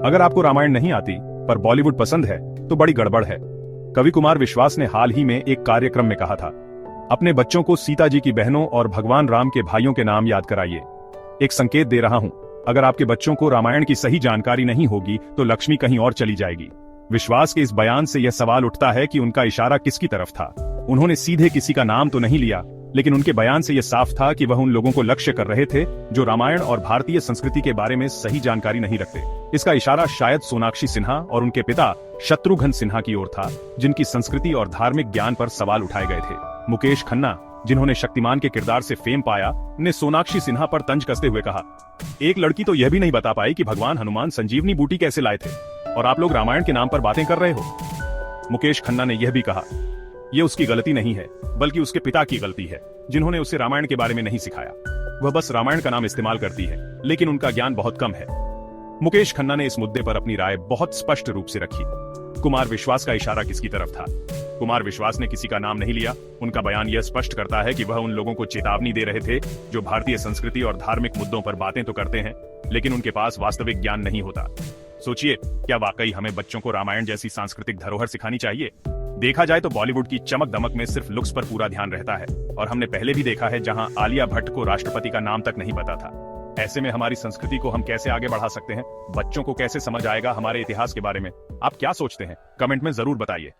अगर आपको रामायण नहीं आती पर बॉलीवुड पसंद है तो बड़ी गड़बड़ है। कवि कुमार विश्वास ने हाल ही में एक कार्यक्रम में कहा था, अपने बच्चों को सीता जी की बहनों और भगवान राम के भाइयों के नाम याद कराइए। एक संकेत दे रहा हूं, अगर आपके बच्चों को रामायण की सही जानकारी नहीं होगी तो लक्ष्मी कहीं और चली जाएगी। विश्वास के इस बयान से यह सवाल उठता है कि उनका इशारा किसकी तरफ था। उन्होंने सीधे किसी का नाम तो नहीं लिया, लेकिन उनके बयान से यह साफ था कि वह उन लोगों को लक्ष्य कर रहे थे जो रामायण और भारतीय संस्कृति के बारे में सही जानकारी नहीं रखते। इसका इशारा शायद सोनाक्षी सिन्हा और उनके पिता शत्रुघ्न सिन्हा की ओर था, जिनकी संस्कृति और धार्मिक ज्ञान पर सवाल उठाए गए थे। मुकेश खन्ना, जिन्होंने शक्तिमान के किरदार से फेम पाया, ने सोनाक्षी सिन्हा पर तंज कसते हुए कहा, एक लड़की तो यह भी नहीं बता पाई कि भगवान हनुमान संजीवनी बूटी कैसे लाए थे और आप लोग रामायण के नाम पर बातें कर रहे हो। मुकेश खन्ना ने यह भी कहा, यह उसकी गलती नहीं है बल्कि उसके पिता की गलती है, जिन्होंने उसे रामायण के बारे में नहीं सिखाया। वह बस रामायण का नाम इस्तेमाल करती है, लेकिन उनका ज्ञान बहुत कम है। मुकेश खन्ना ने इस मुद्दे पर अपनी राय बहुत स्पष्ट रूप से रखी। कुमार विश्वास का इशारा किसकी तरफ था? कुमार विश्वास ने किसी का नाम नहीं लिया। उनका बयान यह स्पष्ट करता है कि वह उन लोगों को चेतावनी दे रहे थे जो भारतीय संस्कृति और धार्मिक मुद्दों पर बातें तो करते हैं, लेकिन उनके पास वास्तविक ज्ञान नहीं होता। सोचिए, क्या वाकई हमें बच्चों को रामायण जैसी सांस्कृतिक धरोहर सिखानी चाहिए? देखा जाए तो बॉलीवुड की चमक दमक में सिर्फ लुक्स पर पूरा ध्यान रहता है, और हमने पहले भी देखा है जहां आलिया भट्ट को राष्ट्रपति का नाम तक नहीं पता था। ऐसे में हमारी संस्कृति को हम कैसे आगे बढ़ा सकते हैं? बच्चों को कैसे समझ आएगा हमारे इतिहास के बारे में? आप क्या सोचते हैं? कमेंट में जरूर बताइए।